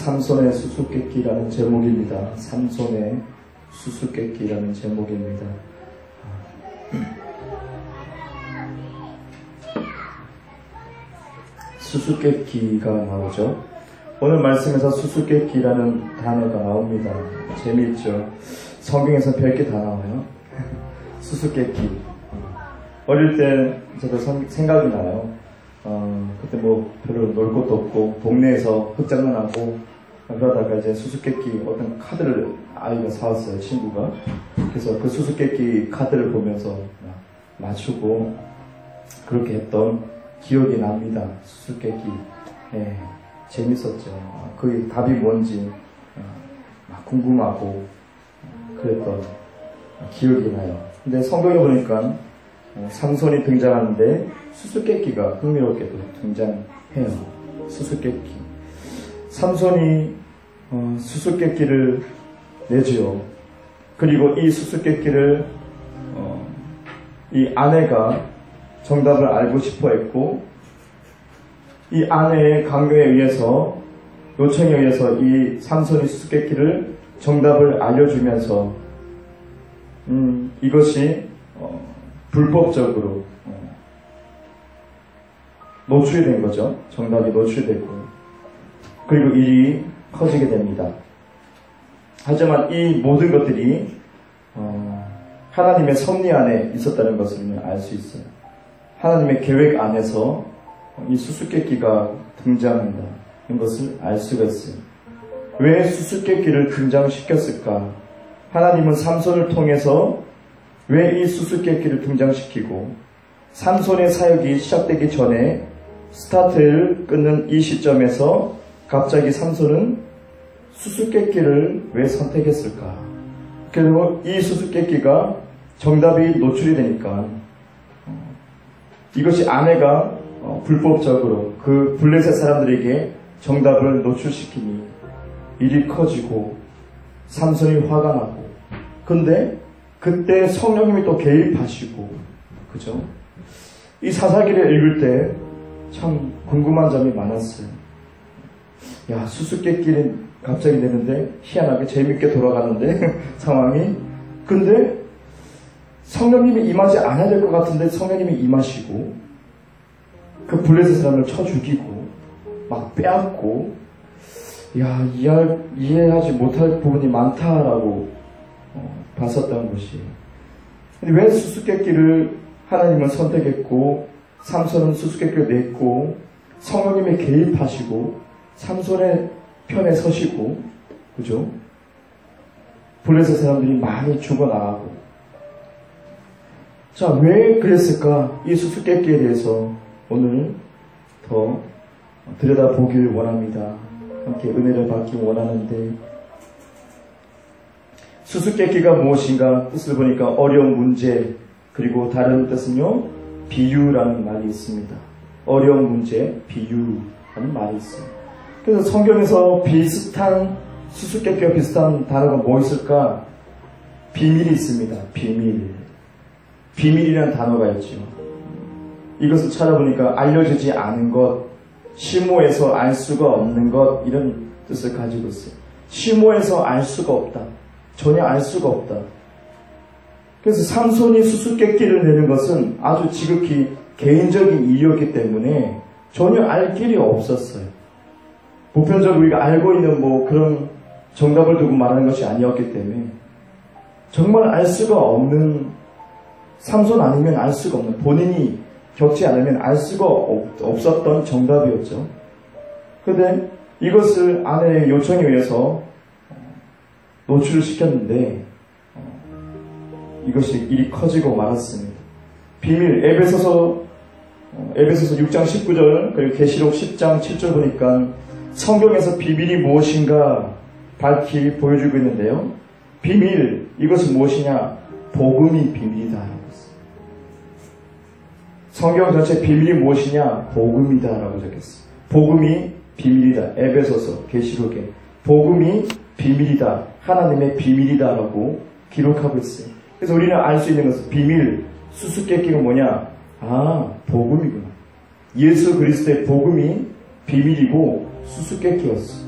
삼손의 수수께끼라는 제목입니다. 삼손의 수수께끼라는 제목입니다. 수수께끼가 나오죠. 오늘 말씀에서 수수께끼라는 단어가 나옵니다. 재미있죠. 성경에서 별게 다 나와요. 수수께끼. 어릴 때 저도 생각이 나요. 그때 뭐 별로 놀 것도 없고 동네에서 흙장난하고 그러다가 이제 수수께끼 어떤 카드를 아이가 사왔어요. 친구가. 그래서 그 수수께끼 카드를 보면서 맞추고 그렇게 했던 기억이 납니다. 수수께끼. 예, 재밌었죠. 그 답이 뭔지 막 궁금하고 그랬던 기억이 나요. 근데 성경에 보니까 삼손이 등장하는데 수수께끼가 흥미롭게도 등장해요. 수수께끼. 삼손이 수수께끼를 내지요. 그리고 이 수수께끼를 이 아내가 정답을 알고 싶어 했고, 이 아내의 강요에 의해서, 요청에 의해서 이 삼손이 수수께끼를 정답을 알려주면서 이것이 불법적으로 노출이 된 거죠. 정답이 노출되고, 그리고 일이 커지게 됩니다. 하지만 이 모든 것들이 하나님의 섭리 안에 있었다는 것을 알 수 있어요. 하나님의 계획 안에서 이 수수께끼가 등장한다는 것을 알 수가 있어요. 왜 수수께끼를 등장시켰을까? 하나님은 삼손을 통해서 왜 이 수수께끼를 등장시키고 삼손의 사역이 시작되기 전에 스타트를 끊는 이 시점에서 갑자기 삼손은 수수께끼를 왜 선택했을까? 그리고 이 수수께끼가 정답이 노출이 되니까 이것이 아내가 불법적으로 그 블레셋 사람들에게 정답을 노출시키니 일이 커지고 삼손이 화가 나고, 근데 그때 성령님이 또 개입하시고, 그죠? 이 사사기를 읽을 때 참 궁금한 점이 많았어요. 야, 수수께끼는 갑자기 내는데 희한하게 재밌게 돌아가는데 상황이. 근데 성령님이 임하지 않아야 될 것 같은데 성령님이 임하시고 그 블레셋 사람을 쳐 죽이고 막 빼앗고, 야, 이해하지 못할 부분이 많다라고 봤었던 것이에요. 근데 왜 수수께끼를 하나님은 선택했고 삼손은 수수께끼를 냈고 성령님이 개입하시고 삼손의 편에 서시고, 그죠? 블레셋 사람들이 많이 죽어나가고. 자, 왜 그랬을까? 이 수수께끼에 대해서 오늘 더 들여다보길 원합니다. 함께 은혜를 받기 원하는데, 수수께끼가 무엇인가 뜻을 보니까 어려운 문제, 그리고 다른 뜻은요 비유라는 말이 있습니다. 어려운 문제, 비유라는 말이 있어요. 그래서 성경에서 비슷한 수수께끼와 비슷한 단어가 뭐 있을까? 비밀이 있습니다. 비밀이라는 단어가 있죠. 이것을 찾아보니까 알려지지 않은 것, 심오해서 알 수가 없는 것, 이런 뜻을 가지고 있어요. 심오해서 알 수가 없다. 전혀 알 수가 없다. 그래서 삼손이 수수께끼를 내는 것은 아주 지극히 개인적인 일이었기 때문에 전혀 알 길이 없었어요. 보편적으로 우리가 알고 있는 뭐 그런 정답을 두고 말하는 것이 아니었기 때문에 정말 알 수가 없는, 삼손 아니면 알 수가 없는, 본인이 겪지 않으면 알 수가 없었던 정답이었죠. 그런데 이것을 아내의 요청에 의해서 노출을 시켰는데 이것이 일이 커지고 말았습니다. 비밀, 에베소서 6장 19절 그리고 계시록 10장 7절 보니까 성경에서 비밀이 무엇인가 밝히 보여주고 있는데요. 비밀, 이것은 무엇이냐? 복음이 비밀이다. 성경 전체 비밀이 무엇이냐? 복음이다 라고 적혔어요. 복음이 비밀이다. 에베소서, 계시록에 복음이 비밀이다. 하나님의 비밀이다 라고 기록하고 있어요. 그래서 우리는 알 수 있는 것은 비밀, 수수께끼가 뭐냐? 아, 복음이구나. 예수 그리스도의 복음이 비밀이고 수수께끼였어.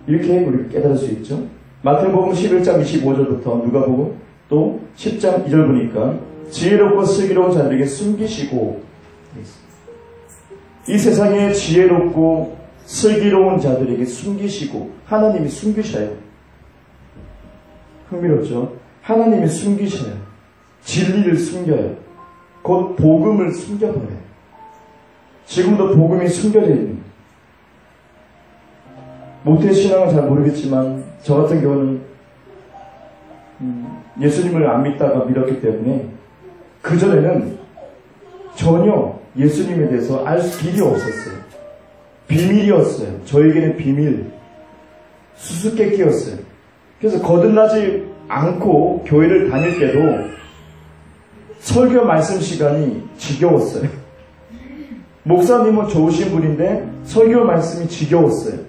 이렇게 우리 깨달을 수 있죠. 마태복음 11장 25절부터 누가복음 또 10장 2절 보니까 지혜롭고 슬기로운 자들에게 숨기시고, 이 세상에 지혜롭고 슬기로운 자들에게 숨기시고, 하나님이 숨기셔요. 흥미롭죠? 하나님이 숨기셔요. 진리를 숨겨요. 곧 복음을 숨겨버려요. 지금도 복음이 숨겨져 있는 거예요. 모태신앙은 잘 모르겠지만 저 같은 경우는 예수님을 안 믿다가 믿었기 때문에 그전에는 전혀 예수님에 대해서 알 길이 없었어요. 비밀이었어요. 저에게는 비밀, 수수께끼였어요. 그래서 거듭나지 않고 교회를 다닐 때도 설교 말씀 시간이 지겨웠어요. 목사님은 좋으신 분인데 설교 말씀이 지겨웠어요.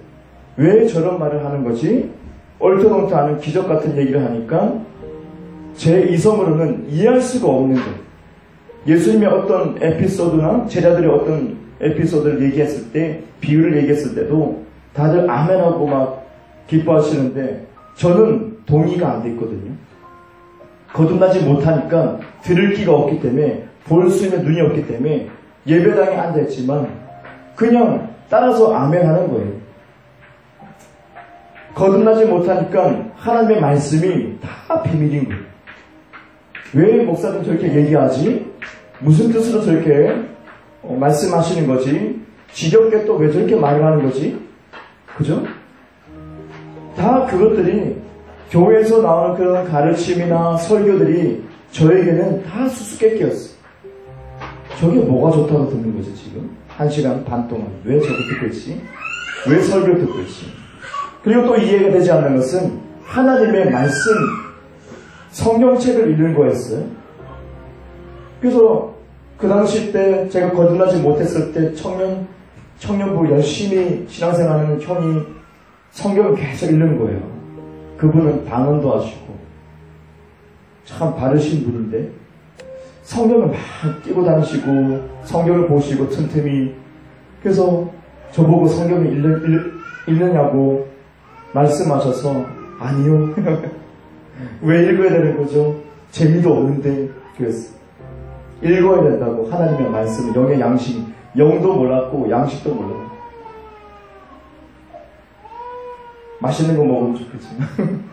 왜 저런 말을 하는 거지? 얼토당토 않은 기적 같은 얘기를 하니까 제 이성으로는 이해할 수가 없는 거예요. 예수님의 어떤 에피소드나 제자들의 어떤 에피소드를 얘기했을 때, 비유를 얘기했을 때도 다들 아멘하고 막 기뻐하시는데 저는 동의가 안 됐거든요. 거듭나지 못하니까 들을 귀가 없기 때문에, 볼 수 있는 눈이 없기 때문에 예배당에 앉아있지만 그냥 따라서 아멘하는 거예요. 거듭나지 못하니까 하나님의 말씀이 다 비밀인 거예요. 왜 목사님 저렇게 얘기하지? 무슨 뜻으로 저렇게 말씀하시는 거지? 지겹게 또 왜 저렇게 말을 하는 거지? 그죠? 다 그것들이 교회에서 나오는 그런 가르침이나 설교들이 저에게는 다 수수께끼였어요. 저게 뭐가 좋다고 듣는 거지 지금? 1시간 반 동안 왜 저거 듣고 있지? 왜 설교 듣고 있지? 그리고 또 이해가 되지 않는 것은 하나님의 말씀, 성경책을 읽는 거였어요. 그래서 그 당시 때 제가 거듭나지 못했을 때 청년부 열심히 신앙생활하는 형이 성경을 계속 읽는 거예요. 그분은 방언도 하시고 참 바르신 분인데 성경을 막 끼고 다니시고 성경을 보시고 틈틈이, 그래서 저보고 성경을 읽느냐고 말씀하셔서 아니요. 왜 읽어야 되는 거죠? 재미도 없는데. 그랬어요. 읽어야 된다고. 하나님의 말씀은 영의 양식, 영도 몰랐고 양식도 몰랐고. 맛있는 거 먹으면 좋겠지만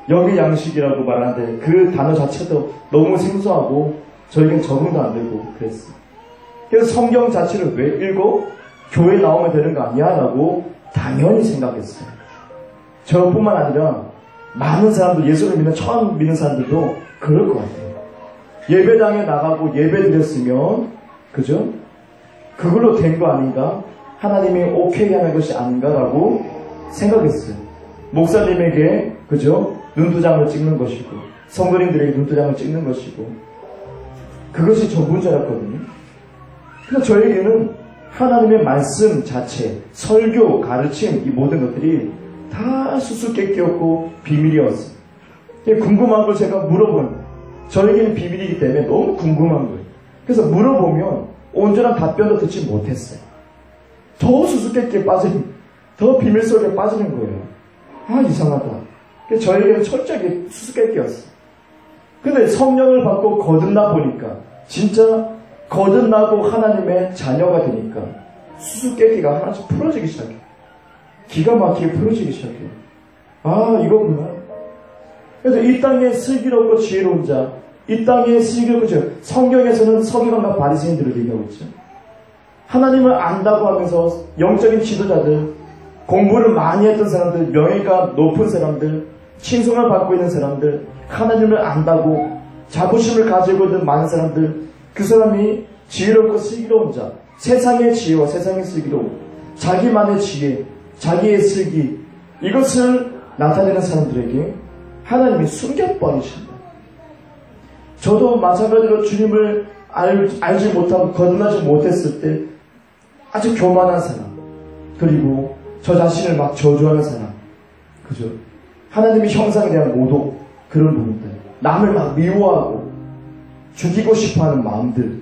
영의 양식이라고 말하는데 그 단어 자체도 너무 생소하고 저에겐 적응도 안 되고 그랬어요. 그래서 성경 자체를 왜 읽어? 교회 나오면 되는 거 아니야? 라고 당연히 생각했어요. 저뿐만 아니라 많은 사람들, 예수를 믿는 처음 믿는 사람들도 그럴 것 같아요. 예배당에 나가고 예배 드렸으면, 그죠? 그걸로 된 거 아닌가? 하나님이 오케이 하는 것이 아닌가라고 생각했어요. 목사님에게, 그죠? 눈도장을 찍는 것이고, 성도님들에게 눈도장을 찍는 것이고, 그것이 전부인 줄 알았거든요. 그래서 저에게는 하나님의 말씀 자체, 설교, 가르침, 이 모든 것들이 다 수수께끼였고 비밀이었어요. 궁금한 걸 제가 물어본, 저에게는 비밀이기 때문에 너무 궁금한 거예요. 그래서 물어보면 온전한 답변도 듣지 못했어요. 더 수수께끼에 빠지는, 더 비밀 속에 빠지는 거예요. 아, 이상하다. 그래서 저에게는 철저하게 수수께끼였어요. 근데 성령을 받고 거듭나 보니까, 진짜 거듭나고 하나님의 자녀가 되니까 수수께끼가 하나씩 풀어지기 시작해요. 기가 막히게 풀어지기 시작해요. 아, 이거구나. 그래서 이 땅에 슬기롭고 지혜로운 자, 이 땅에 슬기롭고 지혜로운, 성경에서는 서기관과 바리새인들을 얘기하고 있죠. 하나님을 안다고 하면서 영적인 지도자들, 공부를 많이 했던 사람들, 명예가 높은 사람들, 칭송을 받고 있는 사람들, 하나님을 안다고 자부심을 가지고 있는 많은 사람들, 그 사람이 지혜롭고 슬기로운 자, 세상의 지혜와 세상의 슬기로움, 자기만의 지혜, 자기의 슬기, 이것을 나타내는 사람들에게 하나님이 숨겨버리신다. 저도 마찬가지로 주님을 알지 못하고 거듭나지 못했을 때 아주 교만한 사람, 그리고 저 자신을 막 저주하는 사람, 그죠? 하나님의 형상에 대한 모독, 그런 부분들, 남을 막 미워하고 죽이고 싶어하는 마음들,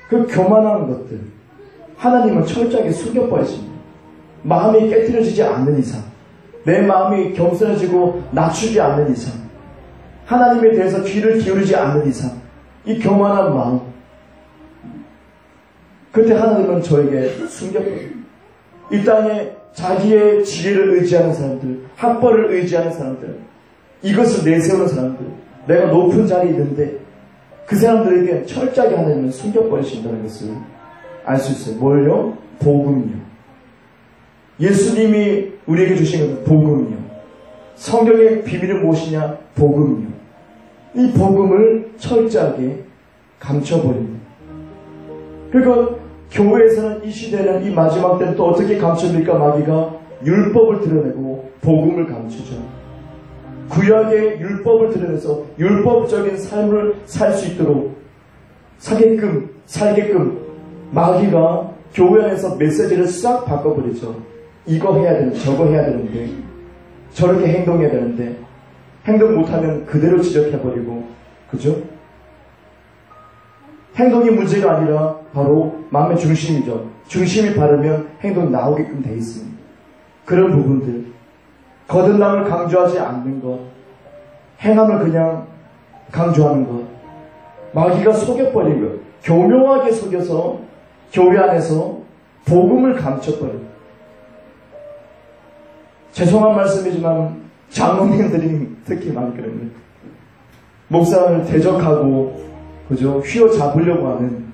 그 교만한 것들, 하나님은 철저하게 숨겨버리십니다. 마음이 깨트려지지 않는 이상, 내 마음이 겸손해지고 낮추지 않는 이상, 하나님에 대해서 귀를 기울이지 않는 이상, 이 교만한 마음, 그때 하나님은 저에게 숨겨버려요. 이 땅에 자기의 지혜를 의지하는 사람들, 학벌을 의지하는 사람들, 이것을 내세우는 사람들, 내가 높은 자리에 있는데 그 사람들에게 철저하게 하나님은 숨겨버리신다는 것을 알 수 있어요. 뭘요? 복음이요. 예수님이 우리에게 주신 복음이요. 성경의 비밀은 무엇이냐? 복음이요. 이 복음을 철저하게 감춰버립니다. 그러니까 교회에서는 이 시대는, 이 마지막 때는 또 어떻게 감춥니까? 마귀가 율법을 드러내고 복음을 감추죠. 구약의 율법을 드러내서 율법적인 삶을 살 수 있도록 살게끔 마귀가 교회 안에서 메시지를 싹 바꿔버리죠. 이거 해야 되는데, 저거 해야 되는데, 저렇게 행동해야 되는데, 행동 못하면 그대로 지적해버리고, 그죠? 행동이 문제가 아니라 바로 마음의 중심이죠. 중심이 바르면 행동이 나오게끔 돼 있습니다. 그런 부분들, 거듭남을 강조하지 않는 것, 행함을 그냥 강조하는 것, 마귀가 속여버린 것, 교묘하게 속여서 교회 안에서 복음을 감춰버려요. 죄송한 말씀이지만 장로님들이 특히 많이 그럽니다. 목사를 대적하고, 그죠? 휘어잡으려고 하는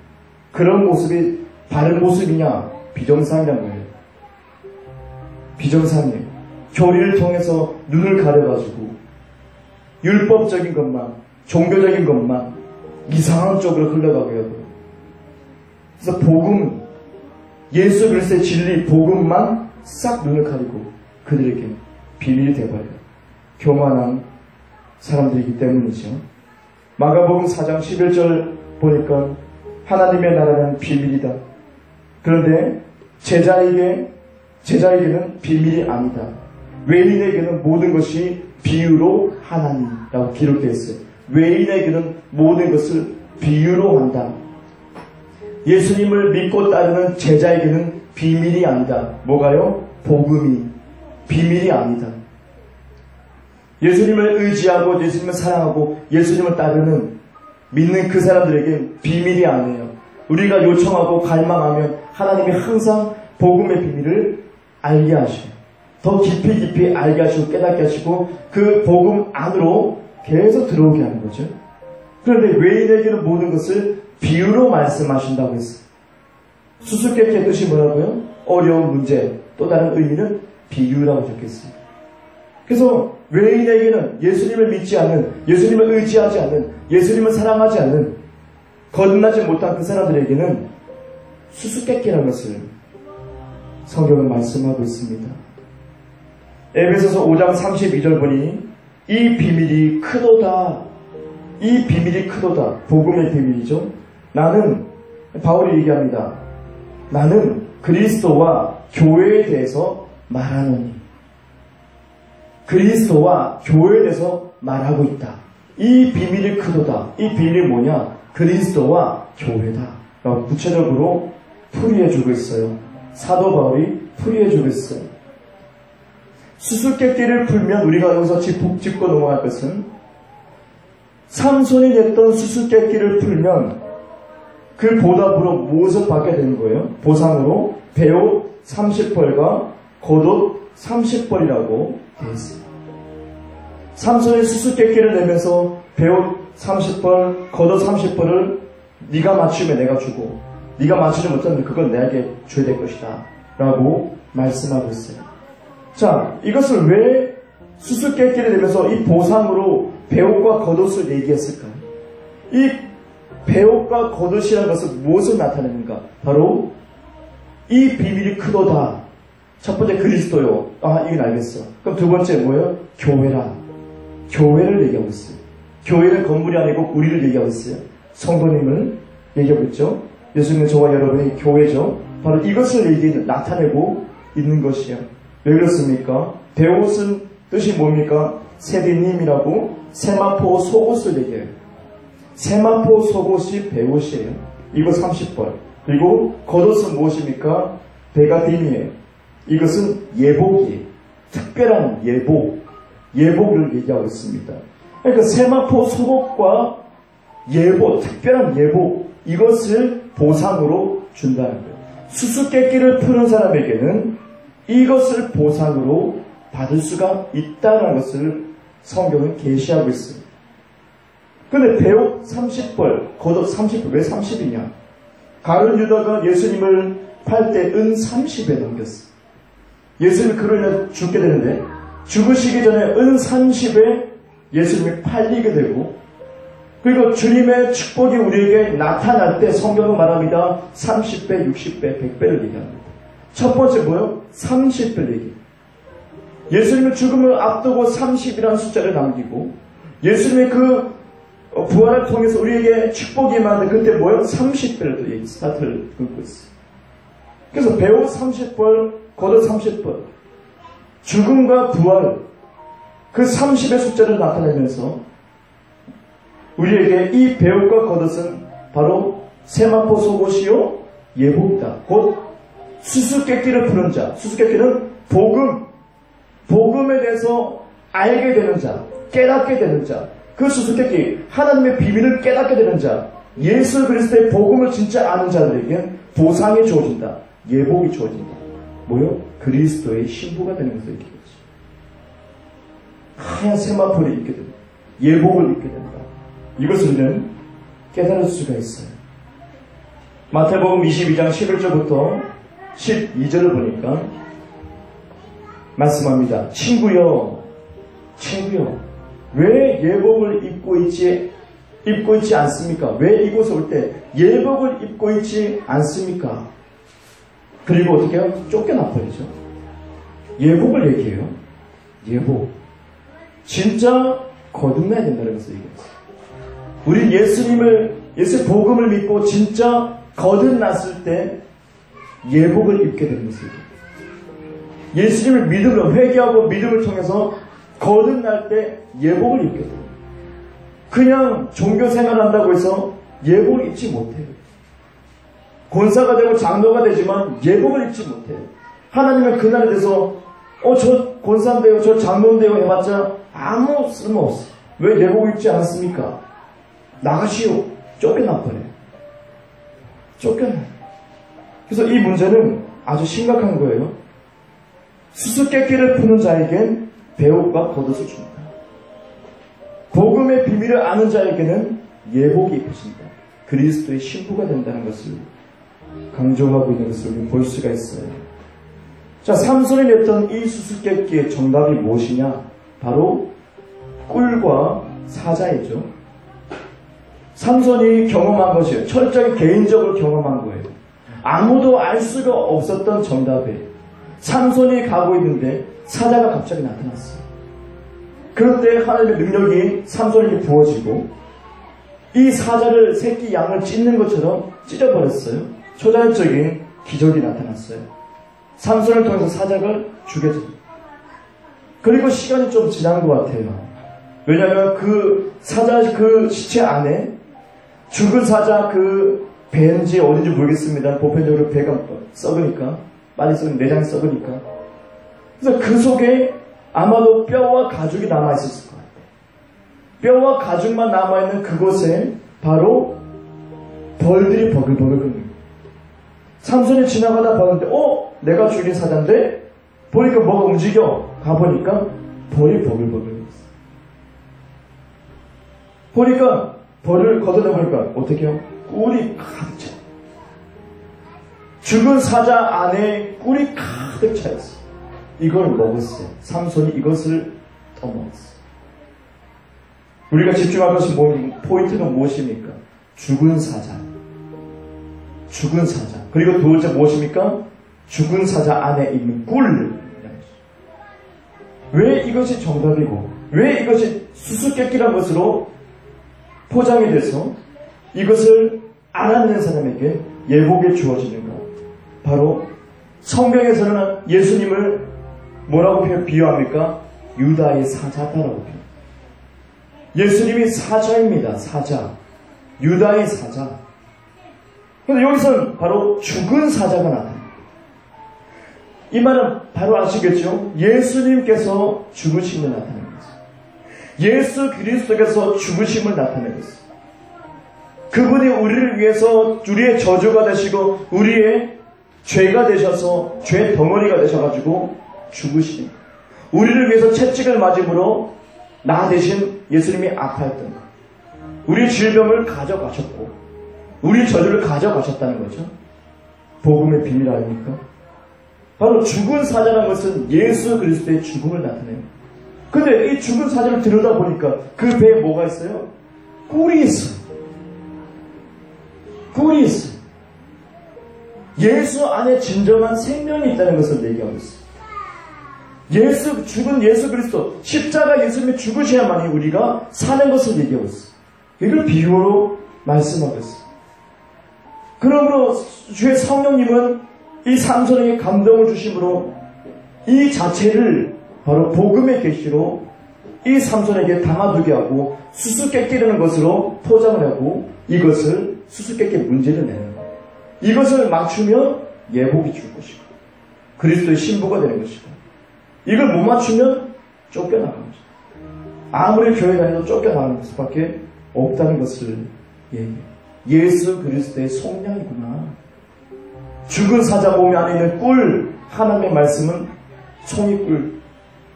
그런 모습이 바른 모습이냐? 비정상이란 거예요. 비정상이에요. 교리를 통해서 눈을 가려가지고 율법적인 것만, 종교적인 것만 이상한 쪽으로 흘러가게 하고, 그래서 복음, 예수 그리스도의 진리, 복음만 싹 눈을 가리고 그들에게 비밀이 되어버려요. 교만한 사람들이기 때문이죠. 마가복음 4장 11절 보니까 하나님의 나라는 비밀이다. 그런데 제자에게는 비밀이 아니다. 외인에게는 모든 것이 비유로 하나님이라고 기록되어 있어요. 외인에게는 모든 것을 비유로 한다. 예수님을 믿고 따르는 제자에게는 비밀이 아니다. 뭐가요? 복음이 비밀이 아니다. 예수님을 의지하고 예수님을 사랑하고 예수님을 따르는 믿는 그 사람들에게 비밀이 아니에요. 우리가 요청하고 갈망하면 하나님이 항상 복음의 비밀을 알게 하셔요. 더 깊이 알게 하시고 깨닫게 하시고 그 복음 안으로 계속 들어오게 하는 거죠. 그런데 외인에게는 모든 것을 비유로 말씀하신다고 했어요. 수수께끼의 뜻이 뭐라고요? 어려운 문제, 또 다른 의미는 비유라고 적혔습니다. 그래서 외인에게는 예수님을 믿지 않는, 예수님을 의지하지 않는, 예수님을 사랑하지 않는, 거듭나지 못한 그 사람들에게는 수수께끼라는 것을 성경은 말씀하고 있습니다. 에베소서 5장 32절 보니 이 비밀이 크도다. 이 비밀이 크도다. 복음의 비밀이죠. 나는, 바울이 얘기합니다. 나는 그리스도와 교회에 대해서 말하노니. 그리스도와 교회에 대해서 말하고 있다. 이 비밀이 크도다. 이 비밀이 뭐냐? 그리스도와 교회다. 라고 구체적으로 풀이해주고 있어요. 사도 바울이 풀이해주고 있어요. 수수께끼를 풀면 우리가 여기서 짚고 넘어갈 것은 삼손이 냈던 수수께끼를 풀면 그 보답으로 무엇을 받게 되는 거예요? 보상으로 배옷 30벌과 겉옷 30벌이라고 되어 있습니다. 삼손이 수수께끼를 내면서 배옷 30벌, 겉옷 30벌을 네가 맞추면 내가 주고 네가 맞추지 못하면 그건 내게 줘야 될 것이다 라고 말씀하고 있어요. 자, 이것을 왜 수수께끼를 내면서 이 보상으로 배옷과 겉옷을 얘기했을까요? 이 배옷과 겉옷이라는 것은 무엇을 나타내는가? 바로 이 비밀이 크도다. 첫 번째 그리스도요. 아, 이건 알겠어. 그럼 두 번째 뭐예요? 교회라. 교회를 얘기하고 있어요. 교회는 건물이 아니고 우리를 얘기하고 있어요. 성도님을 얘기하고 있죠. 예수님은 저와 여러분이 교회죠. 바로 이것을 나타내고 있는 것이에요. 왜 그렇습니까? 배옷은 뜻이 뭡니까? 세디님이라고 세마포 속옷을 얘기해요. 세마포 속옷이 배옷이에요. 이거 30벌. 그리고 겉옷은 무엇입니까? 베가딘이에요. 이것은 예복이에요. 특별한 예복을 얘기하고 있습니다. 그러니까 세마포 속옷과 예복, 특별한 예복, 이것을 보상으로 준다는 거예요. 수수께끼를 푸는 사람에게는 이것을 보상으로 받을 수가 있다는 것을 성경은 계시하고 있습니다. 그런데 배옷 30벌, 겉옷 30벌, 왜 30이냐? 가룟 유다가 예수님을 팔 때 은 30에 넘겼어요. 예수님이 그러려 죽게 되는데 죽으시기 전에 은 30에 예수님이 팔리게 되고, 그리고 주님의 축복이 우리에게 나타날 때 성경은 말합니다. 30배, 60배, 100배를 얘기합니다. 첫 번째 뭐예요? 30배를 얘기해요. 예수님의 죽음을 앞두고 30이라는 숫자를 남기고, 예수님의 그 부활을 통해서 우리에게 축복이 임하는데 그때 뭐예요? 30배를 또 얘기, 스타트를 긋고 있어요. 그래서 배옷 30벌, 겉옷 30벌, 죽음과 부활, 그 30의 숫자를 나타내면서 우리에게 이 배옷과 겉옷은 바로 세마포 속옷이요 예복이다. 곧 수수께끼를 푸는 자, 수수께끼는 복음에 대해서 알게 되는 자, 깨닫게 되는 자, 그 수수께끼, 하나님의 비밀을 깨닫게 되는 자, 예수 그리스도의 복음을 진짜 아는 자들에게 보상이 주어진다. 예복이 주어진다. 뭐요? 그리스도의 신부가 되는 것을 얘기하죠. 하얀 세마포를 입게 됩니다. 예복을 입게 된다. 이것을 우리는 깨달을 수가 있어요. 마태복음 22장 11절부터 12절을 보니까 말씀합니다. 친구여, 왜 예복을 입고 있지 않습니까? 왜 이곳에 올 때 예복을 입고 있지 않습니까? 그리고 어떻게 해요? 쫓겨나 버리죠. 예복을 얘기해요. 예복. 진짜 거듭나야 된다는 것을 얘기했어요. 우리 예수의 복음을 믿고 진짜 거듭났을 때 예복을 입게 되는 것을 얘기해요. 예수님을 믿음으로 회개하고 믿음을 통해서 거듭날 때 예복을 입게 돼요. 그냥 종교 생활한다고 해서 예복을 입지 못해요. 권사가 되고 장로가 되지만 예복을 입지 못해요. 하나님은 그날에 대해서 저 권사인데요, 저 장로인데요 해봤자 아무 쓸모없어요. 왜 예복을 입지 않았습니까? 나가시오. 쫓겨나버려요. 쫓겨나요. 그래서 이 문제는 아주 심각한 거예요. 수수께끼를 푸는 자에겐 배옷과 겉옷을 줍니다. 복음의 비밀을 아는 자에게는 예복이 입혀진다. 그리스도의 신부가 된다는 것을 강조하고 있는 것을 우리는 볼 수가 있어요. 자, 삼손이 냈던 이 수수께끼의 정답이 무엇이냐? 바로 꿀과 사자이죠. 삼손이 경험한 것이에요. 철저히 개인적으로 경험한 거예요. 아무도 알 수가 없었던 정답이에요. 삼손이 가고 있는데 사자가 갑자기 나타났어요. 그럴 때 하나님의 능력이 삼손에게 부어지고 이 사자를 새끼 양을 찢는 것처럼 찢어버렸어요. 초자연적인 기적이 나타났어요. 삼손을 통해서 사자를 죽여줍니다. 그리고 시간이 좀 지난 것 같아요. 왜냐하면 그 사자 그 시체 안에 죽은 사자 그 배인지 어딘지 모르겠습니다. 보편적으로 배가 썩으니까, 빨리 썩으면 내장이 썩으니까. 그래서 그 속에 아마도 뼈와 가죽이 남아있었을 것 같아요. 뼈와 가죽만 남아있는 그곳에 바로 벌들이 버글버글 끓는. 삼손이 지나가다 봤는데 내가 죽인 사자인데 보니까 뭐가 움직여. 가보니까 벌이 버글버글 했어. 보니까 벌을 걷어내보니까 어떻게 해요? 꿀이 가득 차. 죽은 사자 안에 꿀이 가득 차있어. 이걸 먹었어요. 삼손이 이것을 떠먹었어요. 우리가 집중할 것이 포인트는 무엇입니까? 죽은 사자. 죽은 사자. 그리고 두 번째 무엇입니까? 죽은 사자 안에 있는 꿀. 왜 이것이 정답이고 왜 이것이 수수께끼란 것으로 포장이 돼서 이것을 알아내는 사람에게 예복에 주어지는가? 바로 성경에서는 예수님을 뭐라고 비유합니까? 유다의 사자다라고 비유. 예수님이 사자입니다. 사자. 유다의 사자. 그런데 여기서는 바로 죽은 사자가 나타납니다. 이 말은 바로 아시겠죠? 예수님께서 죽으심을 나타내는 거죠. 예수 그리스도께서 죽으심을 나타내는 거죠. 그분이 우리를 위해서 우리의 저주가 되시고 우리의 죄가 되셔서 죄 덩어리가 되셔가지고 죽으시니 우리를 위해서 채찍을 맞음으로 나 대신 예수님이 아파했던 것. 우리 질병을 가져가셨고 우리 저주를 가져가셨다는 거죠. 복음의 비밀 아닙니까? 바로 죽은 사자라는 것은 예수 그리스도의 죽음을 나타내요. 근데 이 죽은 사자를 들여다보니까 그 배에 뭐가 있어요? 꿀이 있어요. 꿀이 있어요. 예수 안에 진정한 생명이 있다는 것을 얘기하고 있어요. 죽은 예수 그리스도, 십자가 예수님의 죽으셔야만이 우리가 사는 것을 얘기하고 있어요. 이걸 비유로 말씀하고 있어요. 그러므로 주의 성령님은 이 삼손에게 감동을 주심으로 이 자체를 바로 복음의 계시로 이 삼손에게 담아두게 하고 수수께끼라는 것으로 포장을 하고 이것을 수수께끼 문제를 내는 거예요. 이것을 맞추면 예복이 줄 것이고 그리스도의 신부가 되는 것이고 이걸 못 맞추면 쫓겨나가는 거죠. 아무리 교회 다녀도 쫓겨나가는 수밖에 없다는 것을 얘기해요. 예수 그리스도의 속량이구나. 죽은 사자 몸 안에 있는 꿀, 하나님의 말씀은 송이꿀,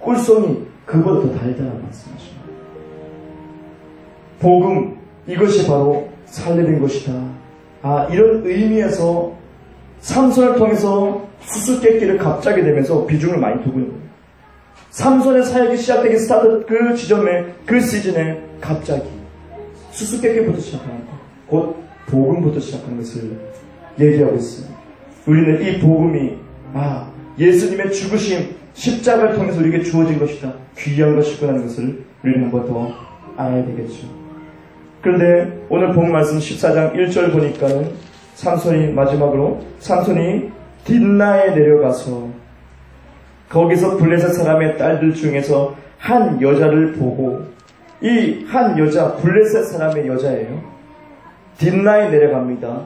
꿀송이 그보다 더 달달한 말씀이십니다. 복음, 이것이 바로 살리는 것이다. 이런 의미에서 삼손을 통해서 수수께끼를 갑자기 되면서 비중을 많이 두고 있는 거예요. 삼손의 사역이 시작되기 스타트 그 지점에 그 시즌에 갑자기 수수께끼부터 시작하는 거, 곧 복음부터 시작하는 것을 얘기하고 있어요. 우리는 이 복음이 예수님의 죽으심, 십자가를 통해서 우리에게 주어진 것이다. 귀한 것이구나 하는 것을 우리는 한 번 더 알아야 되겠죠. 그런데 오늘 본 말씀 14장 1절 보니까는 마지막으로 삼손이 딥나에 내려가서 거기서 블레셋 사람의 딸들 중에서 한 여자를 보고 이 한 여자, 블레셋 사람의 여자예요. 딥나에 내려갑니다.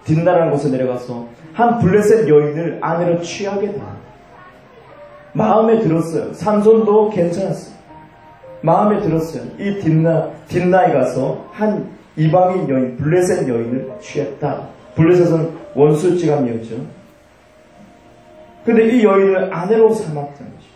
딥나라는 곳에 내려가서 한 블레셋 여인을 아내로 취하게 됩니다. 마음에 들었어요. 삼손도 괜찮았어요. 마음에 들었어요. 이 딥나에 가서 한 이방인 여인, 블레셋 여인을 취했다. 블레셋은 원수지간이었죠. 근데 이 여인을 아내로 삼았다는 거죠.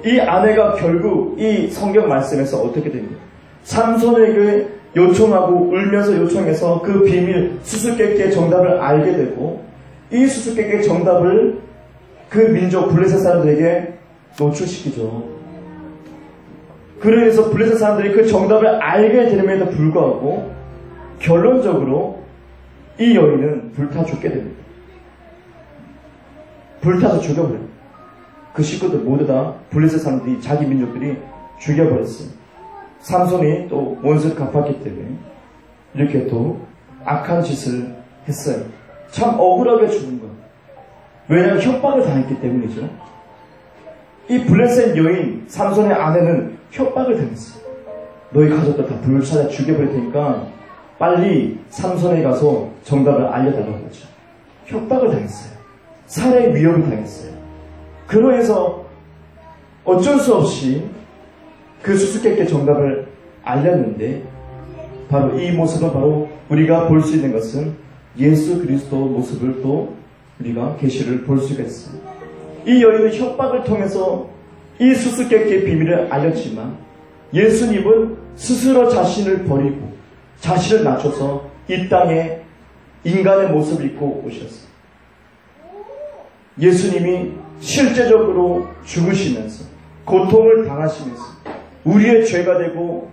이 아내가 결국 이 성경 말씀에서 어떻게 됩니까? 삼손에게 요청하고 울면서 요청해서 그 비밀 수수께끼의 정답을 알게 되고 이 수수께끼의 정답을 그 민족 블레셋 사람들에게 노출시키죠. 그래서 블레셋 사람들이 그 정답을 알게 되는데도 불구하고 결론적으로 이 여인은 불타 죽게 됩니다. 불타서 죽여버려요. 그 식구들 모두 다 블레셋 사람들이 자기 민족들이 죽여버렸어요. 삼손이 또 원수를 갚았기 때문에 이렇게 또 악한 짓을 했어요. 참 억울하게 죽은 거예요. 왜냐하면 협박을 당했기 때문이죠. 이 블레셋 여인 삼손의 아내는 협박을 당했어요. 너희 가족들 다 불살라 죽여버릴 테니까 빨리 삼손에 가서 정답을 알려달라고 하죠. 협박을 당했어요. 살해 위협을 당했어요. 그러해서 어쩔 수 없이 그 수수께끼 정답을 알렸는데 바로 이 모습은 바로 우리가 볼 수 있는 것은 예수 그리스도 모습을 또 우리가 계시를 볼 수가 있어요. 이 여인은 협박을 통해서 이 수수께끼의 비밀을 알렸지만 예수님은 스스로 자신을 버리고 자신을 낮춰서 이 땅에 인간의 모습을 입고 오셨어요. 예수님이 실제적으로 죽으시면서 고통을 당하시면서 우리의 죄가 되고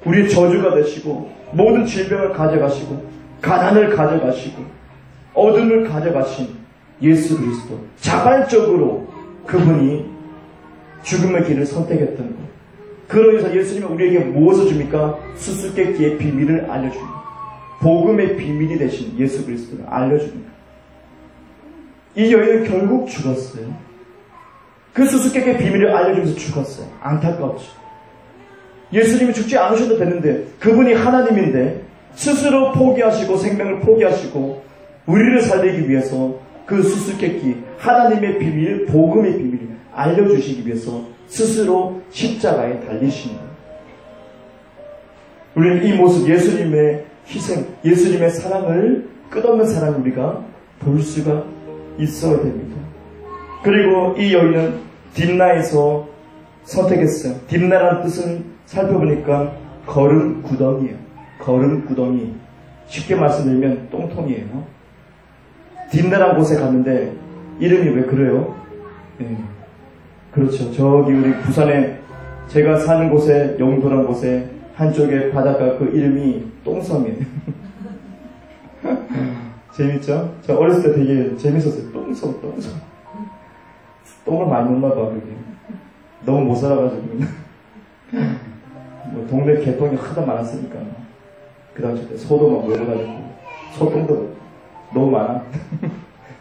우리의 저주가 되시고 모든 질병을 가져가시고 가난을 가져가시고 어둠을 가져가신 예수 그리스도 자발적으로 그분이 죽음의 길을 선택했던 것. 그러면서 예수님은 우리에게 무엇을 줍니까? 수수께끼의 비밀을 알려줍니다. 복음의 비밀이 되신 예수 그리스도를 알려줍니다. 이 여인은 결국 죽었어요. 그 수수께끼의 비밀을 알려주면서 죽었어요. 안타깝죠. 예수님이 죽지 않으셔도 되는데 그분이 하나님인데 스스로 포기하시고 생명을 포기하시고 우리를 살리기 위해서 그 수수께끼, 하나님의 비밀, 복음의 비밀을 알려주시기 위해서 스스로 십자가에 달리신 거예요. 우리는 이 모습, 예수님의 희생, 예수님의 사랑을 끝없는 사랑을 우리가 볼 수가 있어야 됩니다. 그리고 이 여인은 딥나에서 선택했어요. 딥나라는 뜻은 살펴보니까 거름 구덩이에요. 거름 구덩이. 쉽게 말씀드리면 똥통이에요. 딥나라는 곳에 갔는데 이름이 왜 그래요? 네. 그렇죠. 저기 우리 부산에 제가 사는 곳에, 영도라는 곳에 한쪽에 바닷가 그 이름이 똥섬이에요. 재밌죠? 저 어렸을 때 되게 재밌었어요. 똥섬. 똥을 많이 먹나 봐, 그게. 너무 못 살아가지고. 뭐 동네 개똥이 하도 많았으니까. 그 당시 때 소도 막 몰고 다니고, 소똥도 너무 많아.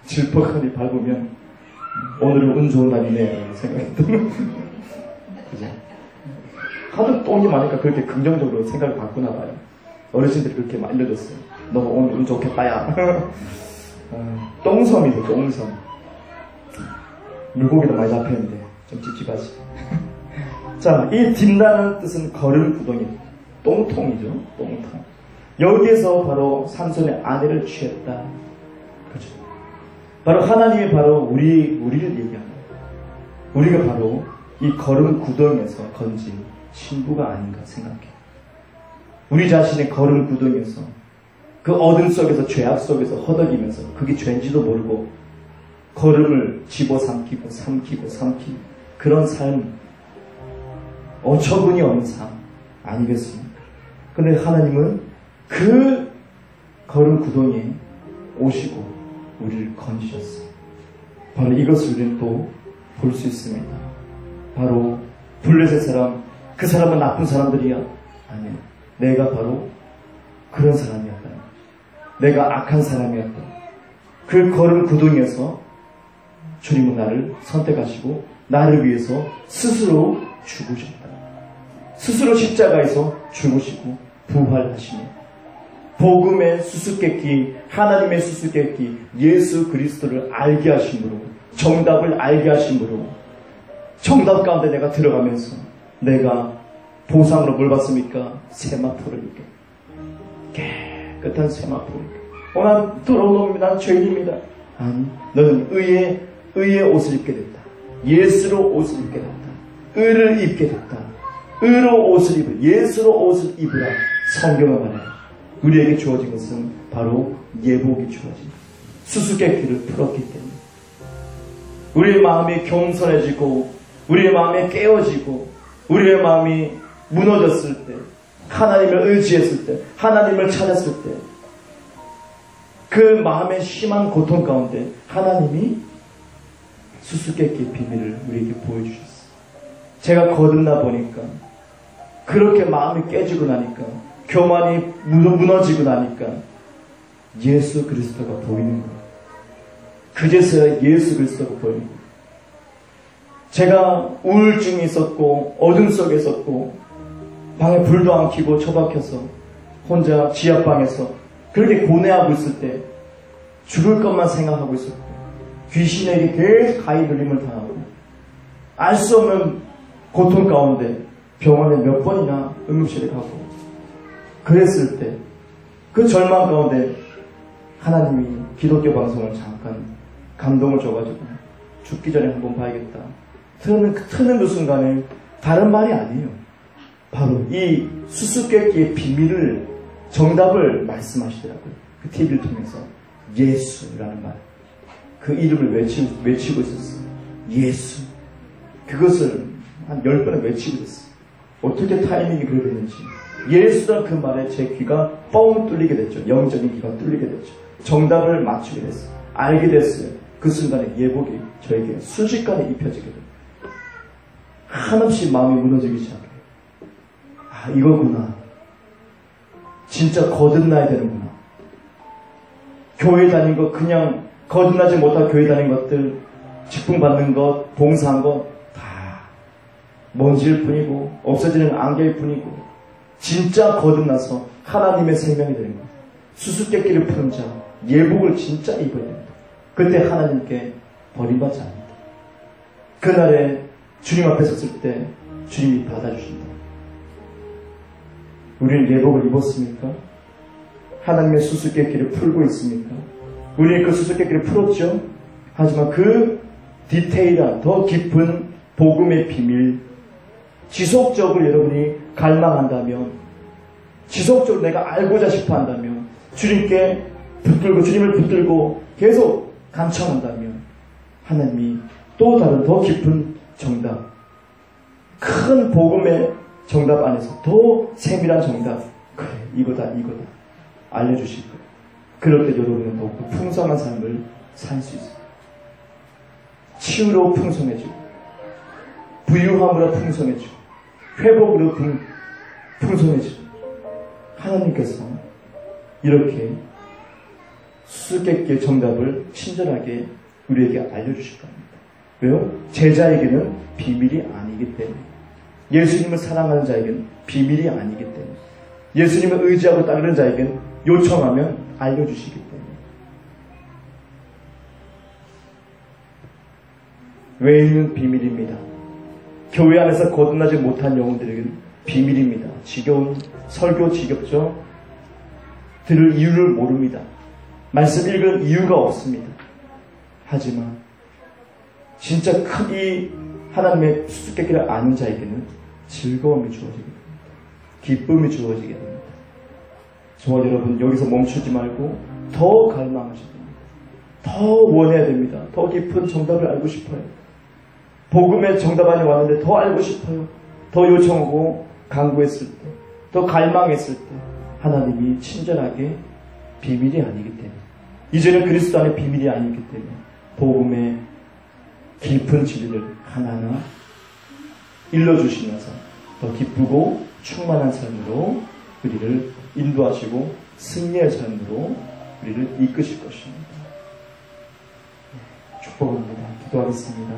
질퍽하니 밟으면, 오늘은 운 좋은 날이네, 생각이 들어. 그죠? 하도 똥이 많으니까 그렇게 긍정적으로 생각을 바꾸나 봐요. 어르신들이 그렇게 알려줬어요. 너 오늘 운 좋겠다, 야. 똥섬이죠, 똥섬. 물고기도 많이 잡혔는데, 좀 찝찝하지. 자, 이 딥나는 뜻은 거름 구덩이. 똥통이죠, 똥통. 여기에서 바로 삼손의 아내를 취했다. 그죠? 바로 하나님이 바로 우리를 얘기합니다. 우리가 바로 이 거름 구덩이에서 건진 신부가 아닌가 생각해. 우리 자신의 거름 구덩이에서 그 어둠 속에서 죄악 속에서 허덕이면서 그게 죄인지도 모르고 걸음을 집어삼키고 삼키고 그런 삶, 어처구니 없는 삶 아니겠습니까? 근데 하나님은 그 걸음 구덩이에 오시고 우리를 건지셨어요. 바로 이것을 우리는 또 볼 수 있습니다. 바로 블레셋 사람, 그 사람은 나쁜 사람들이야? 아니요. 내가 바로 그런 사람이었다. 내가 악한 사람이었다. 그 걸음 구덩이에서 주님은 나를 선택하시고 나를 위해서 스스로 죽으셨다. 스스로 십자가에서 죽으시고 부활하시며 복음의 수수께끼, 하나님의 수수께끼, 예수 그리스도를 알게 하심으로, 정답을 알게 하심으로, 정답 가운데 내가 들어가면서 내가 보상으로 뭘 받습니까? 세마포를 입게, 깨끗한 세마포를 입게. 난 더러운 놈입니다. 난 죄인입니다. 아니, 너는 의의 옷을 입게 됐다. 예수로 옷을 입게 됐다. 의를 입게 됐다. 의로 옷을 입으라. 예수로 옷을 입으라. 성경을 말해요. 우리에게 주어진 것은 바로 예복이 주어진 수수께끼를 풀었기 때문에 우리의 마음이 겸손해지고 우리의 마음이 깨어지고 우리의 마음이 무너졌을 때, 하나님을 의지했을 때, 하나님을 찾았을 때, 그 마음의 심한 고통 가운데 하나님이 수수께끼의 비밀을 우리에게 보여주셨어요. 제가 거듭나 보니까, 그렇게 마음이 깨지고 나니까, 교만이 무너지고 나니까 예수 그리스도가 보이는 거예요. 그제서야 예수 그리스도가 보이는 거예요. 제가 우울증이 있었고 어둠 속에 있었고 방에 불도 안 켜고 처박혀서 혼자 지하방에서 그렇게 고뇌하고 있을 때 죽을 것만 생각하고 있었고 귀신에게 계속 가히 눌림을 당하고 알 수 없는 고통 가운데 병원에 몇 번이나 응급실에 가고 그랬을 때 그 절망 가운데 하나님이 기독교 방송을 잠깐 감동을 줘가지고 죽기 전에 한번 봐야겠다. 트는 그 순간에 다른 말이 아니에요. 바로 이 수수께끼의 비밀을, 정답을 말씀하시더라고요. 그 TV를 통해서 예수라는 말, 그 이름을 외치고 있었어요. 예수. 그것을 한 10번을 외치고 있었어요. 어떻게 타이밍이 그렇게 됐는지. 예수란 그 말에 제 귀가 뻥 뚫리게 됐죠. 영적인 귀가 뚫리게 됐죠. 정답을 맞추게 됐어요. 알게 됐어요. 그 순간에 예복이 저에게 순식간에 입혀지게 돼요. 한없이 마음이 무너지기 시작해요. 아, 이거구나. 진짜 거듭나야 되는구나. 교회 다닌 거, 그냥 거듭나지 못한 교회 다닌 것들, 직분 받는 것, 봉사한 것 다 먼지일 뿐이고 없어지는 안개일 뿐이고 진짜 거듭나서 하나님의 생명이 되는 것, 수수께끼를 푸는 자, 예복을 진짜 입어야 됩니다. 그때 하나님께 버림받지 않는다. 그날에 주님 앞에 섰을 때 주님이 받아주신다. 우리는 예복을 입었습니까? 하나님의 수수께끼를 풀고 있습니까? 우리는 그 수수께끼를 풀었죠. 하지만 그 디테일한 더 깊은 복음의 비밀, 지속적으로 여러분이 갈망한다면, 지속적으로 내가 알고자 싶어 한다면, 주님께 붙들고 주님을 붙들고 계속 간청한다면 하나님이 또 다른 더 깊은 정답, 큰 복음의 정답 안에서 더 세밀한 정답, 그래 이거다 알려주실 거예요. 그럴 때 여러분은 더욱 풍성한 삶을 살 수 있어요. 치유로 풍성해지고, 부유함으로 풍성해지고, 회복으로 풍성해지고, 하나님께서 이렇게 수수께끼의 정답을 친절하게 우리에게 알려주실 겁니다. 왜요? 제자에게는 비밀이 아니기 때문에, 예수님을 사랑하는 자에게는 비밀이 아니기 때문에, 예수님을 의지하고 따르는 자에게는 요청하면 알려주시기 때문에. 외에는 비밀입니다. 교회 안에서 거듭나지 못한 영혼들에게는 비밀입니다. 지겨운 설교 지겹죠? 들을 이유를 모릅니다. 말씀 읽은 이유가 없습니다. 하지만 진짜 크게 하나님의 수수께끼를 아는 자에게는 즐거움이 주어지게 됩니다. 기쁨이 주어지게 됩니다. 정말 여러분 여기서 멈추지 말고 더 갈망하셔야 됩니다. 더 원해야 됩니다. 더 깊은 정답을 알고 싶어요. 복음의 정답 안에 왔는데 더 알고 싶어요. 더 요청하고 간구했을 때, 더 갈망했을 때 하나님이 친절하게 비밀이 아니기 때문에, 이제는 그리스도 안에 비밀이 아니기 때문에 복음의 깊은 진리를 하나하나 일러주시면서 더 기쁘고 충만한 삶으로 우리를 인도하시고 승리의 삶으로 우리를 이끄실 것입니다. 축복합니다. 기도하겠습니다.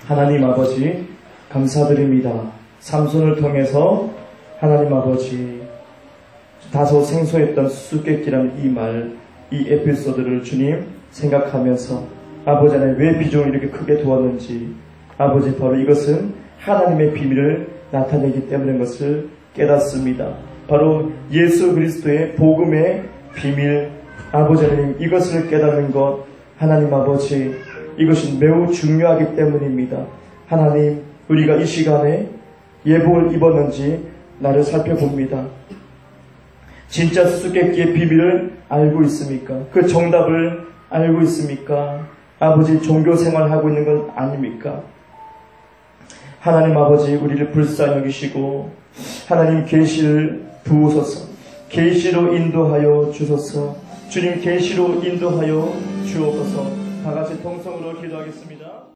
하나님 아버지 감사드립니다. 삼손을 통해서 하나님 아버지 다소 생소했던 수수께끼라는 이 말, 이 에피소드를 주님 생각하면서 아버지 안에 왜 비중을 이렇게 크게 두었는지, 아버지 바로 이것은 하나님의 비밀을 나타내기 때문인 것을 깨닫습니다. 바로 예수 그리스도의 복음의 비밀, 아버지 하나님 이것을 깨닫는 것, 하나님 아버지 이것이 매우 중요하기 때문입니다. 하나님 우리가 이 시간에 예복을 입었는지 나를 살펴봅니다. 진짜 수수께끼의 비밀을 알고 있습니까? 그 정답을 알고 있습니까? 아버지 종교 생활하고 있는 건 아닙니까? 하나님 아버지 우리를 불쌍히 여기시고 하나님 계시를 부으소서, 계시로 인도하여 주소서. 주님 계시로 인도하여 주옵소서. 다 같이 통성으로 기도하겠습니다.